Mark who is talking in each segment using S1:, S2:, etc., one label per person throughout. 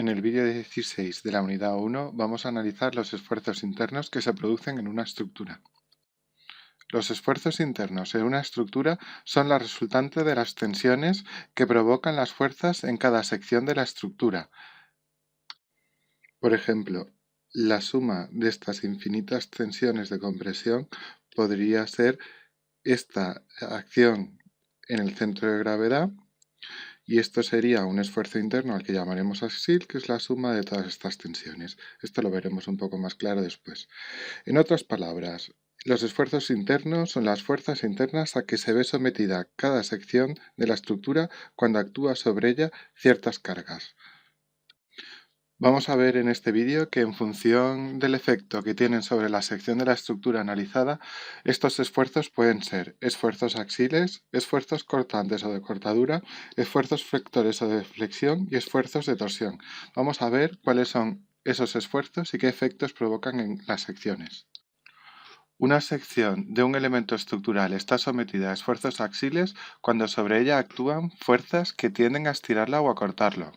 S1: En el vídeo 16 de la unidad 1 vamos a analizar los esfuerzos internos que se producen en una estructura. Los esfuerzos internos en una estructura son la resultante de las tensiones que provocan las fuerzas en cada sección de la estructura. Por ejemplo, la suma de estas infinitas tensiones de compresión podría ser esta acción en el centro de gravedad, y esto sería un esfuerzo interno al que llamaremos axial, que es la suma de todas estas tensiones. Esto lo veremos un poco más claro después. En otras palabras, los esfuerzos internos son las fuerzas internas a que se ve sometida cada sección de la estructura cuando actúa sobre ella ciertas cargas. Vamos a ver en este vídeo que en función del efecto que tienen sobre la sección de la estructura analizada, estos esfuerzos pueden ser esfuerzos axiales, esfuerzos cortantes o de cortadura, esfuerzos flectores o de flexión y esfuerzos de torsión. Vamos a ver cuáles son esos esfuerzos y qué efectos provocan en las secciones. Una sección de un elemento estructural está sometida a esfuerzos axiales cuando sobre ella actúan fuerzas que tienden a estirarla o a cortarlo.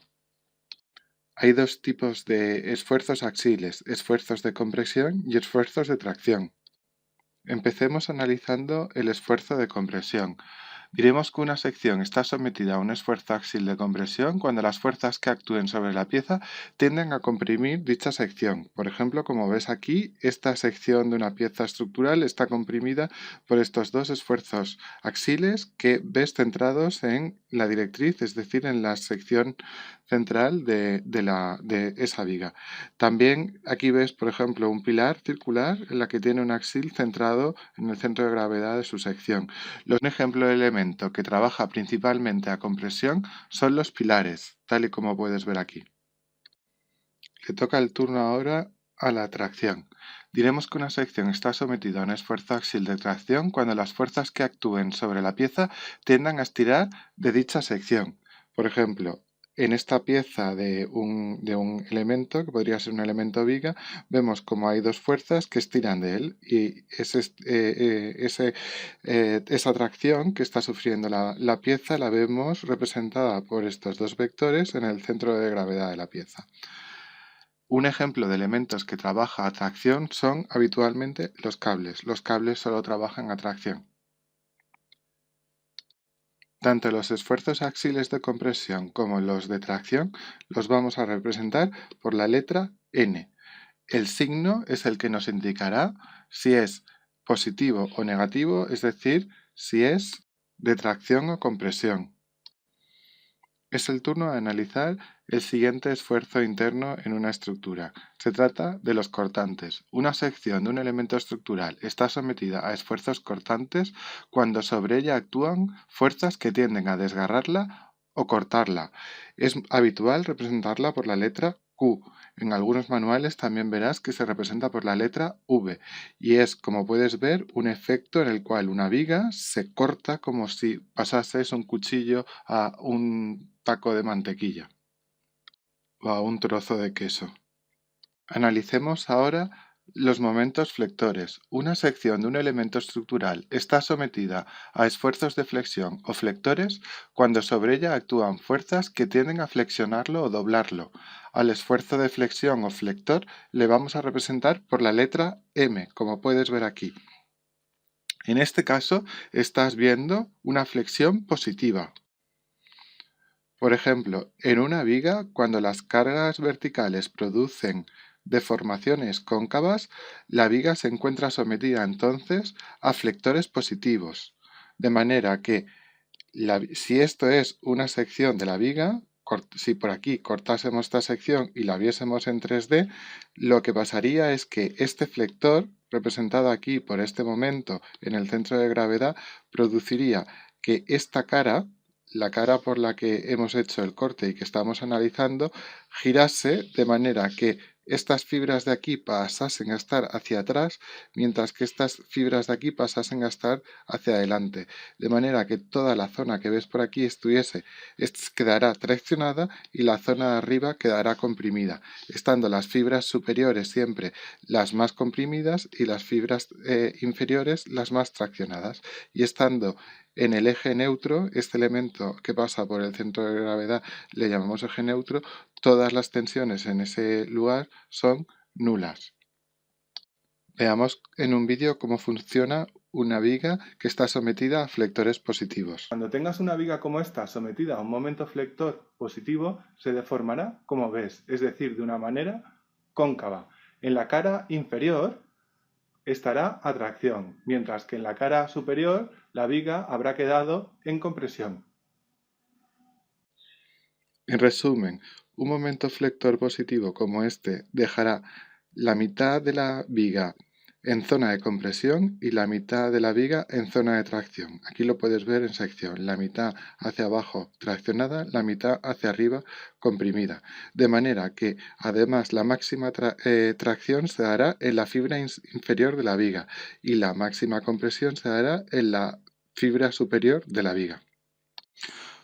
S1: Hay dos tipos de esfuerzos axiales, esfuerzos de compresión y esfuerzos de tracción. Empecemos analizando el esfuerzo de compresión. Diremos que una sección está sometida a un esfuerzo axial de compresión cuando las fuerzas que actúen sobre la pieza tienden a comprimir dicha sección. Por ejemplo, como ves aquí, esta sección de una pieza estructural está comprimida por estos dos esfuerzos axiales que ves centrados en la directriz, es decir, en la sección central de esa viga. También aquí ves, por ejemplo, un pilar circular en la que tiene un axial centrado en el centro de gravedad de su sección. Un ejemplo de elemento que trabaja principalmente a compresión son los pilares, tal y como puedes ver aquí. Le toca el turno ahora a la tracción. Diremos que una sección está sometida a un esfuerzo axial de tracción cuando las fuerzas que actúen sobre la pieza tiendan a estirar de dicha sección. Por ejemplo, en esta pieza de un elemento, que podría ser un elemento viga, vemos como hay dos fuerzas que estiran de él y esa tracción que está sufriendo la pieza la vemos representada por estos dos vectores en el centro de gravedad de la pieza. Un ejemplo de elementos que trabaja a tracción son habitualmente los cables. Los cables solo trabajan a tracción. Tanto los esfuerzos axiales de compresión como los de tracción los vamos a representar por la letra N. El signo es el que nos indicará si es positivo o negativo, es decir, si es de tracción o compresión. Es el turno de analizar el siguiente esfuerzo interno en una estructura. Se trata de los cortantes. Una sección de un elemento estructural está sometida a esfuerzos cortantes cuando sobre ella actúan fuerzas que tienden a desgarrarla o cortarla. Es habitual representarla por la letra Q. En algunos manuales también verás que se representa por la letra V y es, como puedes ver, un efecto en el cual una viga se corta como si pasases un cuchillo a un taco de mantequilla o a un trozo de queso. Analicemos ahora los momentos flectores. Una sección de un elemento estructural está sometida a esfuerzos de flexión o flectores cuando sobre ella actúan fuerzas que tienden a flexionarlo o doblarlo. Al esfuerzo de flexión o flector le vamos a representar por la letra M, como puedes ver aquí. En este caso estás viendo una flexión positiva. Por ejemplo, en una viga, cuando las cargas verticales producen deformaciones cóncavas, la viga se encuentra sometida entonces a flectores positivos, de manera que si esto es una sección de la viga, si por aquí cortásemos esta sección y la viésemos en 3D, lo que pasaría es que este flector, representado aquí por este momento en el centro de gravedad, produciría que esta cara, la cara por la que hemos hecho el corte y que estamos analizando, girase de manera que estas fibras de aquí pasasen a estar hacia atrás, mientras que estas fibras de aquí pasasen a estar hacia adelante. De manera que toda la zona que ves por aquí quedará traccionada y la zona de arriba quedará comprimida, estando las fibras superiores siempre las más comprimidas y las fibras inferiores las más traccionadas. Y estando en el eje neutro, este elemento que pasa por el centro de gravedad le llamamos eje neutro, todas las tensiones en ese lugar son nulas. Veamos en un vídeo cómo funciona una viga que está sometida a flectores positivos.
S2: Cuando tengas una viga como esta sometida a un momento flector positivo, se deformará como ves, es decir, de una manera cóncava. En la cara inferior estará a tracción, mientras que en la cara superior la viga habrá quedado en compresión.
S1: En resumen, un momento flector positivo como este dejará la mitad de la viga en zona de compresión y la mitad de la viga en zona de tracción. Aquí lo puedes ver en sección, la mitad hacia abajo traccionada, la mitad hacia arriba comprimida. De manera que además la máxima tracción se dará en la fibra inferior de la viga y la máxima compresión se dará en la fibra superior de la viga.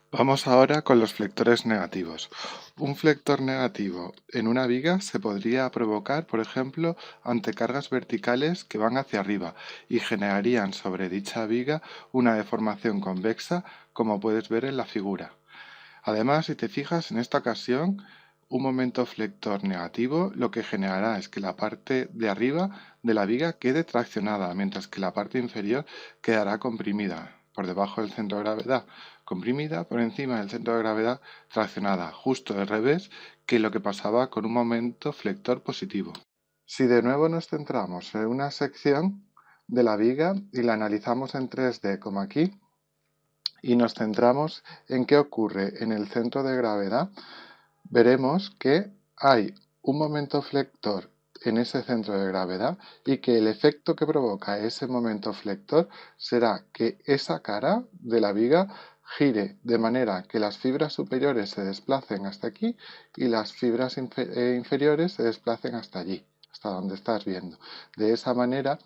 S1: Vamos ahora con los flectores negativos. Un flector negativo en una viga se podría provocar, por ejemplo, ante cargas verticales que van hacia arriba y generarían sobre dicha viga una deformación convexa, como puedes ver en la figura. Además, si te fijas, en esta ocasión, un momento flector negativo lo que generará es que la parte de arriba de la viga quede traccionada, mientras que la parte inferior quedará comprimida por debajo del centro de gravedad, comprimida por encima del centro de gravedad, traccionada, justo al revés que lo que pasaba con un momento flector positivo. Si de nuevo nos centramos en una sección de la viga y la analizamos en 3D como aquí, y nos centramos en qué ocurre en el centro de gravedad, veremos que hay un momento flector en ese centro de gravedad y que el efecto que provoca ese momento flector será que esa cara de la viga gire de manera que las fibras superiores se desplacen hasta aquí y las fibras inferiores se desplacen hasta allí, hasta donde estás viendo. De esa manera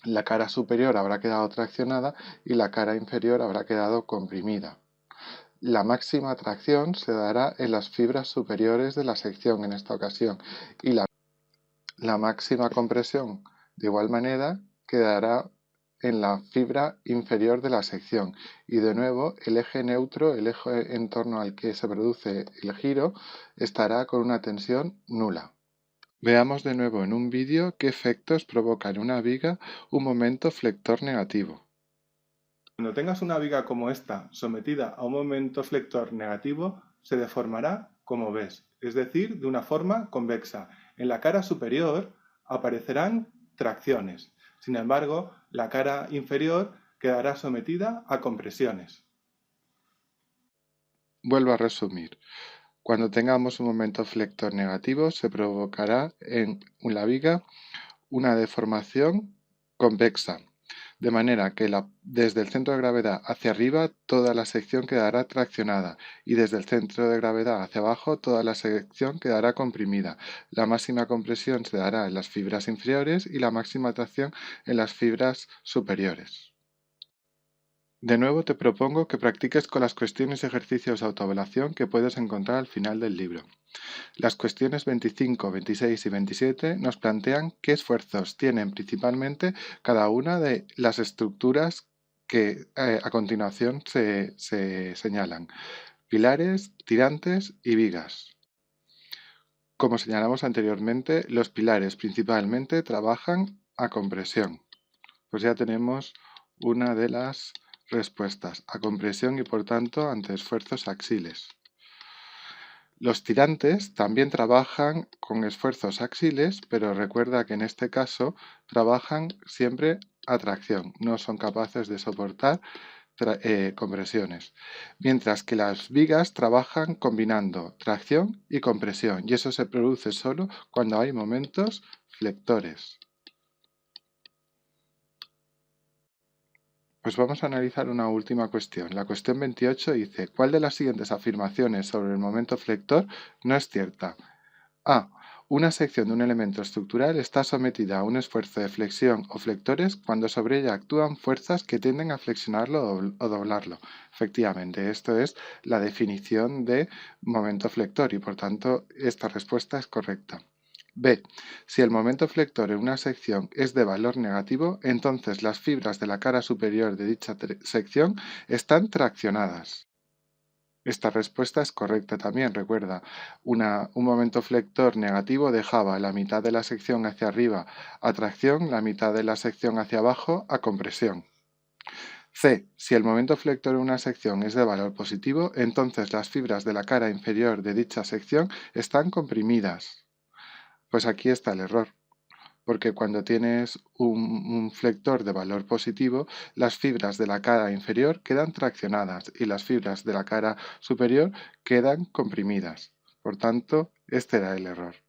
S1: la cara superior habrá quedado traccionada y la cara inferior habrá quedado comprimida. La máxima tracción se dará en las fibras superiores de la sección en esta ocasión y la máxima compresión de igual manera quedará en la fibra inferior de la sección y de nuevo el eje neutro, el eje en torno al que se produce el giro, estará con una tensión nula. Veamos de nuevo en un vídeo qué efectos provoca en una viga un momento flector negativo.
S2: Cuando tengas una viga como esta sometida a un momento flector negativo, se deformará como ves, es decir, de una forma convexa. En la cara superior aparecerán tracciones. Sin embargo, la cara inferior quedará sometida a compresiones.
S1: Vuelvo a resumir. Cuando tengamos un momento flector negativo, se provocará en la viga una deformación convexa, de manera que desde el centro de gravedad hacia arriba toda la sección quedará traccionada y desde el centro de gravedad hacia abajo toda la sección quedará comprimida. La máxima compresión se dará en las fibras inferiores y la máxima tracción en las fibras superiores. De nuevo te propongo que practiques con las cuestiones y ejercicios de autoevaluación que puedes encontrar al final del libro. Las cuestiones 25, 26 y 27 nos plantean qué esfuerzos tienen principalmente cada una de las estructuras que a continuación se señalan: pilares, tirantes y vigas. Como señalamos anteriormente, los pilares principalmente trabajan a compresión. Pues ya tenemos una de las respuestas: a compresión y por tanto ante esfuerzos axiles. Los tirantes también trabajan con esfuerzos axiles, pero recuerda que en este caso trabajan siempre a tracción, no son capaces de soportar compresiones, mientras que las vigas trabajan combinando tracción y compresión, y eso se produce solo cuando hay momentos flectores. Pues vamos a analizar una última cuestión. La cuestión 28 dice: ¿cuál de las siguientes afirmaciones sobre el momento flector no es cierta? A. Una sección de un elemento estructural está sometida a un esfuerzo de flexión o flectores cuando sobre ella actúan fuerzas que tienden a flexionarlo o doblarlo. Efectivamente, esto es la definición de momento flector y por tanto esta respuesta es correcta. B. Si el momento flector en una sección es de valor negativo, entonces las fibras de la cara superior de dicha sección están traccionadas. Esta respuesta es correcta también, recuerda, un momento flector negativo dejaba la mitad de la sección hacia arriba a tracción, la mitad de la sección hacia abajo a compresión. C. Si el momento flector en una sección es de valor positivo, entonces las fibras de la cara inferior de dicha sección están comprimidas. Pues aquí está el error, porque cuando tienes un flector de valor positivo, las fibras de la cara inferior quedan traccionadas y las fibras de la cara superior quedan comprimidas. Por tanto, este era el error.